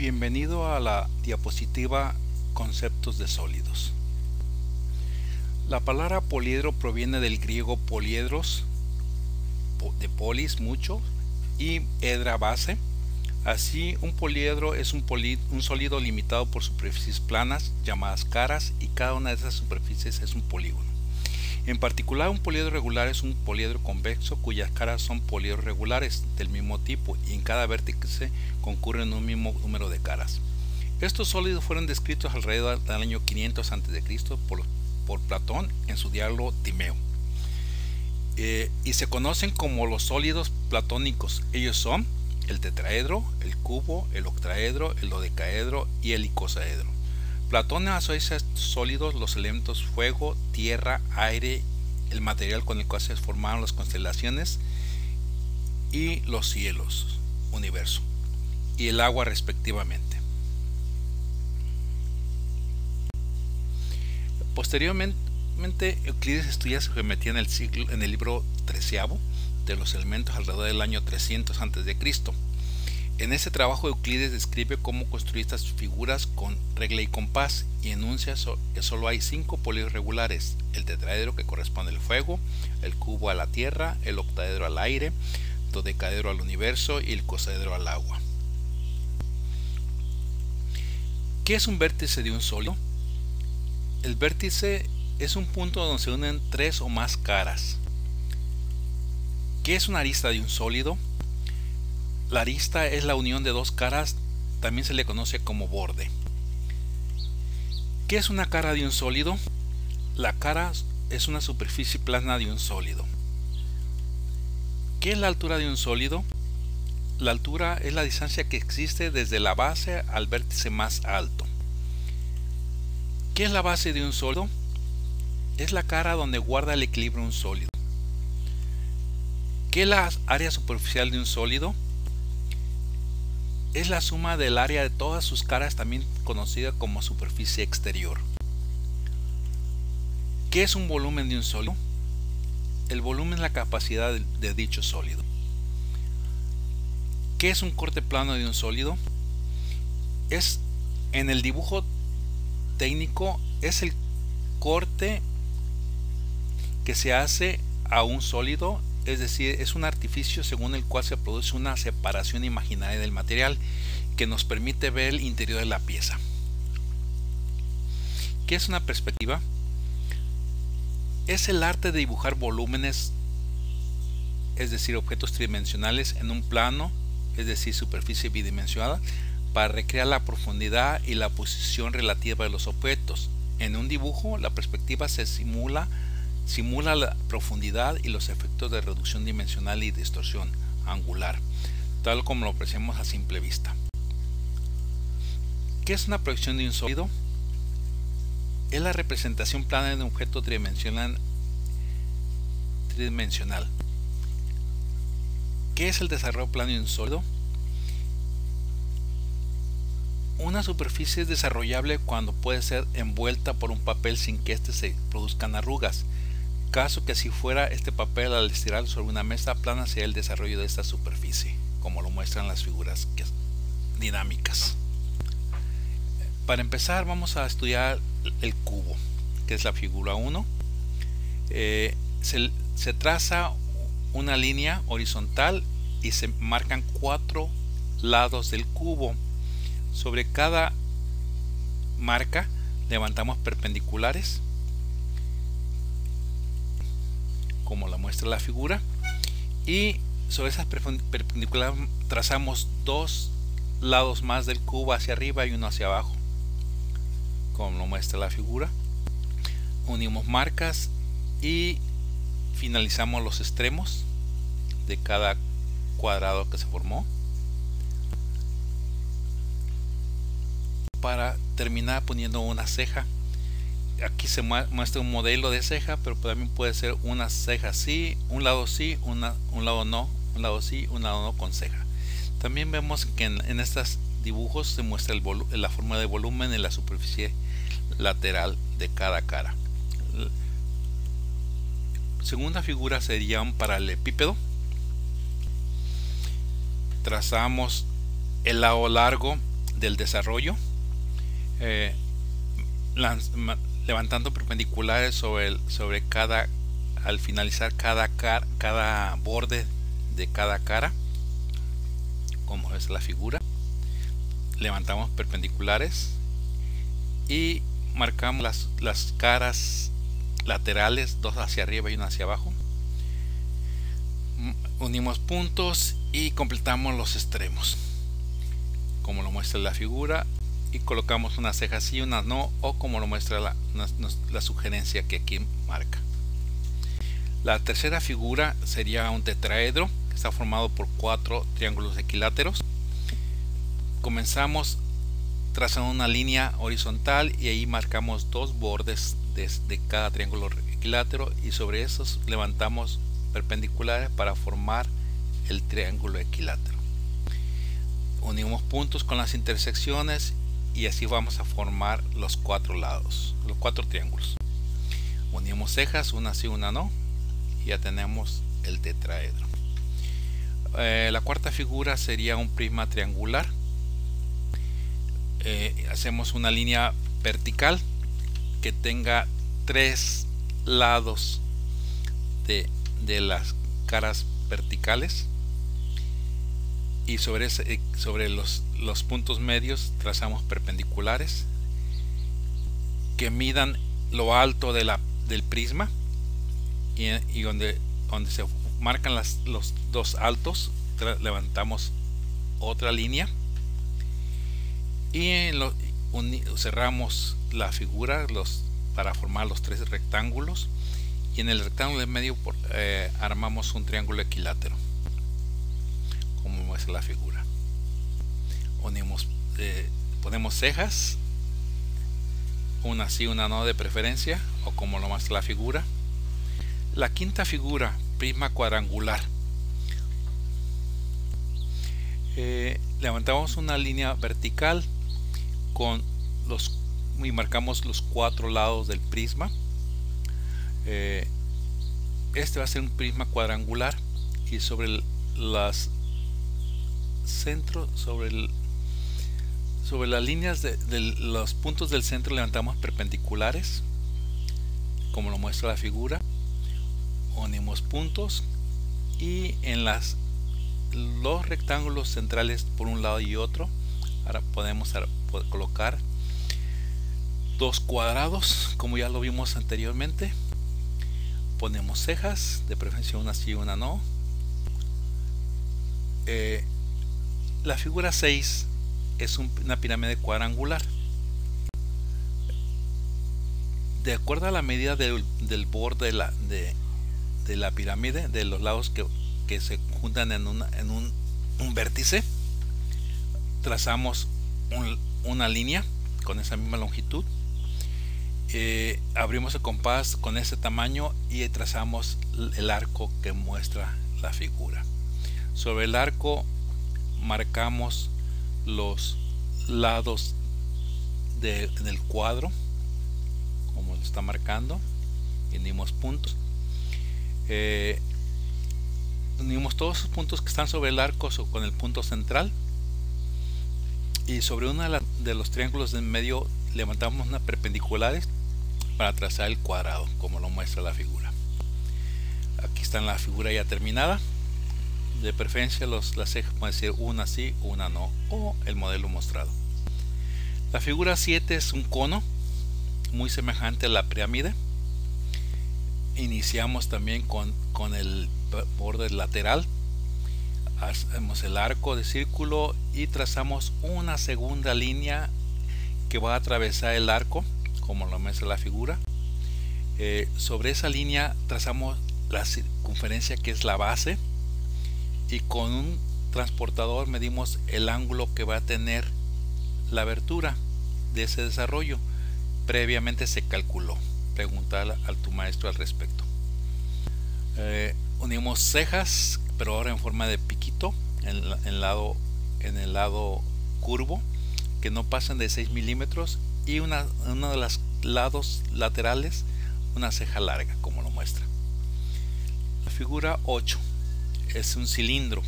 Bienvenido a la diapositiva Conceptos de sólidos. La palabra poliedro proviene del griego poliedros, de polis, mucho, y edra, base. Así, un poliedro es un sólido limitado por superficies planas, llamadas caras, y cada una de esas superficies es un polígono. En particular, un poliedro regular es un poliedro convexo cuyas caras son poliedros regulares del mismo tipo y en cada vértice concurren un mismo número de caras. Estos sólidos fueron descritos alrededor del año 500 a.C. por Platón en su diálogo Timeo. Y se conocen como los sólidos platónicos. Ellos son el tetraedro, el cubo, el octaedro, el dodecaedro y el icosaedro. Platón asocia a estos sólidos los elementos fuego, tierra, aire, el material con el cual se formaron las constelaciones y los cielos, universo, y el agua respectivamente. Posteriormente, Euclides estudia su geometría en el libro 13º de los elementos alrededor del año 300 a.C. En este trabajo Euclides describe cómo construir estas figuras con regla y compás y enuncia que solo hay 5 poliedros regulares: el tetraedro, que corresponde al fuego, el cubo a la tierra, el octaedro al aire, el dodecaedro al universo y el icosaedro al agua. ¿Qué es un vértice de un sólido? El vértice es un punto donde se unen 3 o más caras. ¿Qué es una arista de un sólido? La arista es la unión de dos caras, también se le conoce como borde. ¿Qué es una cara de un sólido? La cara es una superficie plana de un sólido. ¿Qué es la altura de un sólido? La altura es la distancia que existe desde la base al vértice más alto. ¿Qué es la base de un sólido? Es la cara donde guarda el equilibrio un sólido. ¿Qué es la área superficial de un sólido? Es la suma del área de todas sus caras, también conocida como superficie exterior. ¿Qué es un volumen de un sólido? El volumen es la capacidad de dicho sólido. ¿Qué es un corte plano de un sólido? En el dibujo técnico es el corte que se hace a un sólido, es decir, es un artificio según el cual se produce una separación imaginaria del material que nos permite ver el interior de la pieza. ¿Qué es una perspectiva? Es el arte de dibujar volúmenes, es decir, objetos tridimensionales en un plano, es decir, superficie bidimensional, para recrear la profundidad y la posición relativa de los objetos. En un dibujo, la perspectiva simula la profundidad y los efectos de reducción dimensional y distorsión angular, tal como lo apreciamos a simple vista. ¿Qué es una proyección de un sólido? Es la representación plana de un objeto tridimensional. ¿Qué es el desarrollo plano de un sólido? Una superficie es desarrollable cuando puede ser envuelta por un papel sin que éste se produzcan arrugas. Caso que si fuera este papel al estirar sobre una mesa plana sería el desarrollo de esta superficie, como lo muestran las figuras dinámicas. Para empezar vamos a estudiar el cubo, que es la figura 1. Se traza una línea horizontal y se marcan 4 lados del cubo. Sobre cada marca levantamos perpendiculares, como la muestra la figura, y sobre esas perpendiculares trazamos 2 lados más del cubo hacia arriba y uno hacia abajo, como lo muestra la figura. Unimos marcas y finalizamos los extremos de cada cuadrado que se formó, para terminar poniendo una ceja. Aquí se muestra un modelo de ceja, pero también puede ser una ceja así, un lado sí, un lado no, un lado sí, un lado no con ceja. También vemos que en estos dibujos se muestra la forma de volumen en la superficie lateral de cada cara. La segunda figura sería un paralelepípedo. Trazamos el lado largo del desarrollo, levantando perpendiculares sobre cada, al finalizar cada borde de cada cara, como es la figura. Levantamos perpendiculares y marcamos las caras laterales, dos hacia arriba y una hacia abajo. Unimos puntos y completamos los extremos, como lo muestra la figura, y colocamos unas cejas sí y unas no, o como lo muestra la sugerencia que aquí marca. La tercera figura sería un tetraedro que está formado por 4 triángulos equiláteros. Comenzamos trazando una línea horizontal y ahí marcamos 2 bordes de cada triángulo equilátero, y sobre esos levantamos perpendiculares para formar el triángulo equilátero. Unimos puntos con las intersecciones y así vamos a formar los 4 lados, los 4 triángulos. Unimos cejas, una sí, una no, y ya tenemos el tetraedro. La cuarta figura sería un prisma triangular. Hacemos una línea vertical que tenga 3 lados de las caras verticales, y sobre los puntos medios trazamos perpendiculares que midan lo alto del prisma, y donde se marcan los 2 altos levantamos otra línea y cerramos la figura para formar los 3 rectángulos, y en el rectángulo de medio armamos un triángulo equilátero, como muestra la figura. Ponemos cejas, una sí, una no de preferencia, o como lo muestra la figura. La quinta figura, prisma cuadrangular. Levantamos una línea vertical y marcamos los 4 lados del prisma. Este va a ser un prisma cuadrangular, y sobre las centros, sobre las líneas de los puntos del centro levantamos perpendiculares, como lo muestra la figura. Unimos puntos, y en los rectángulos centrales por un lado y otro, ahora podemos colocar 2 cuadrados, como ya lo vimos anteriormente. Ponemos cejas, de preferencia una sí y una no. La figura 6 es una pirámide cuadrangular. De acuerdo a la medida del borde de la pirámide, de los lados que se juntan en un vértice, trazamos una línea con esa misma longitud. Abrimos el compás con ese tamaño y trazamos el arco que muestra la figura. Sobre el arco marcamos los lados del cuadro, como lo está marcando, y unimos puntos. Unimos todos esos puntos que están sobre el arco con el punto central, y sobre uno de los triángulos en medio levantamos unas perpendiculares para trazar el cuadrado, como lo muestra la figura. Aquí está la figura ya terminada. De preferencia las cejas pueden ser una sí, una no, o el modelo mostrado. La figura 7 es un cono muy semejante a la pirámide. Iniciamos también con el borde lateral, hacemos el arco de círculo y trazamos una segunda línea que va a atravesar el arco, como lo muestra la figura. Sobre esa línea trazamos la circunferencia, que es la base, y con un transportador medimos el ángulo que va a tener la abertura de ese desarrollo. Previamente se calculó. Preguntar a tu maestro al respecto. Unimos cejas, pero ahora en forma de piquito en el lado curvo, que no pasen de 6 milímetros, y uno de los lados laterales una ceja larga, como lo muestra. La figura 8 es un cilindro.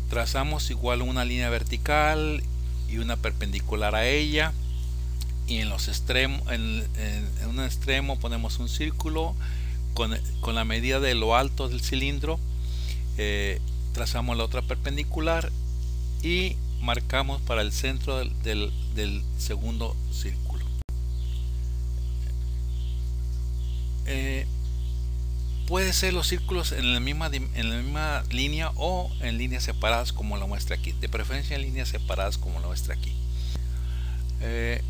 Trazamos igual una línea vertical y una perpendicular a ella, y en los extremos, en un extremo ponemos un círculo con la medida de lo alto del cilindro. Trazamos la otra perpendicular y marcamos para el centro del segundo círculo. Puede ser los círculos en la misma línea o en líneas separadas, como lo muestra aquí. De preferencia en líneas separadas, como lo muestra aquí.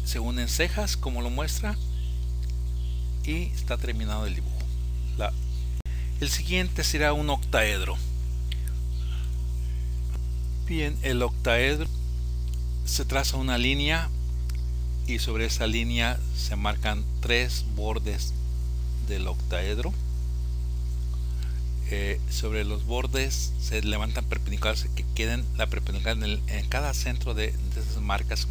Se unen cejas, como lo muestra, y está terminado el dibujo. El siguiente será un octaedro. Bien, el octaedro se traza una línea y sobre esa línea se marcan 3 bordes del octaedro. Sobre los bordes se levantan perpendiculares que queden la perpendicular en cada centro de esas marcas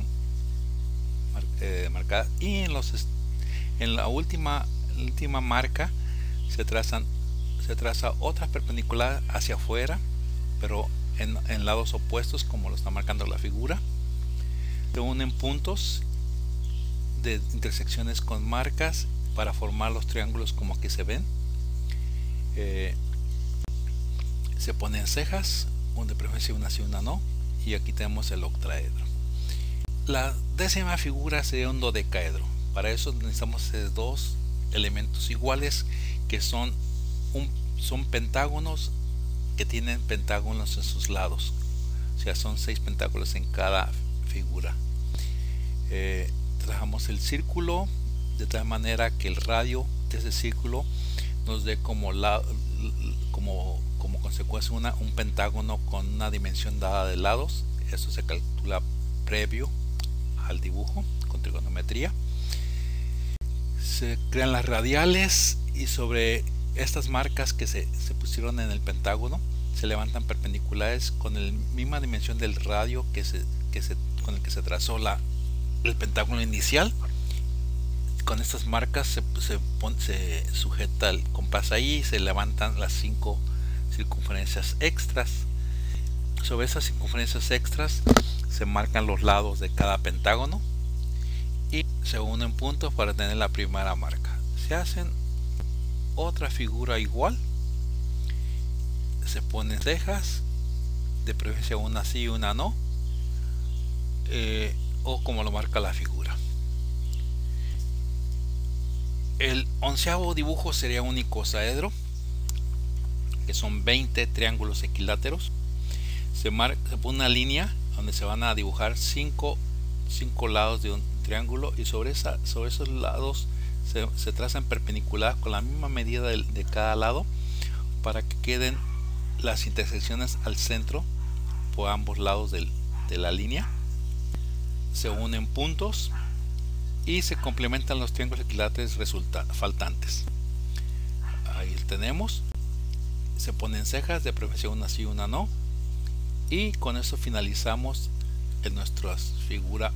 marcadas, y en la última marca se traza otra perpendicular hacia afuera, pero en lados opuestos, como lo está marcando la figura. Se unen puntos de intersecciones con marcas para formar los triángulos como aquí se ven. Se ponen cejas, de preferencia una sí, una no, y aquí tenemos el octaedro. La 10ª figura sería un dodecaedro. Para eso necesitamos dos elementos iguales, que son pentágonos que tienen pentágonos en sus lados. O sea, son 6 pentágonos en cada figura. Trabajamos el círculo de tal manera que el radio de ese círculo nos dé como consecuencia un pentágono con una dimensión dada de lados. Eso se calcula previo al dibujo con trigonometría. Se crean las radiales, y sobre estas marcas que se pusieron en el pentágono se levantan perpendiculares con la misma dimensión del radio con el que se trazó el pentágono inicial. Con estas marcas se sujeta el compás ahí y se levantan las 5 circunferencias extras. Sobre esas circunferencias extras se marcan los lados de cada pentágono y se unen puntos para tener la primera marca. Se hacen otra figura igual, se ponen cejas, de preferencia una sí y una no, o como lo marca la figura. El 11º dibujo sería un icosaedro, que son 20 triángulos equiláteros. Se pone una línea donde se van a dibujar 5 lados de un triángulo, y sobre esos lados se trazan perpendiculares con la misma medida de cada lado, para que queden las intersecciones al centro por ambos lados de la línea. Se unen puntos y se complementan los triángulos equiláteros faltantes. Ahí tenemos. Se ponen cejas, de preferencia una sí y una no, y con eso finalizamos en nuestra figura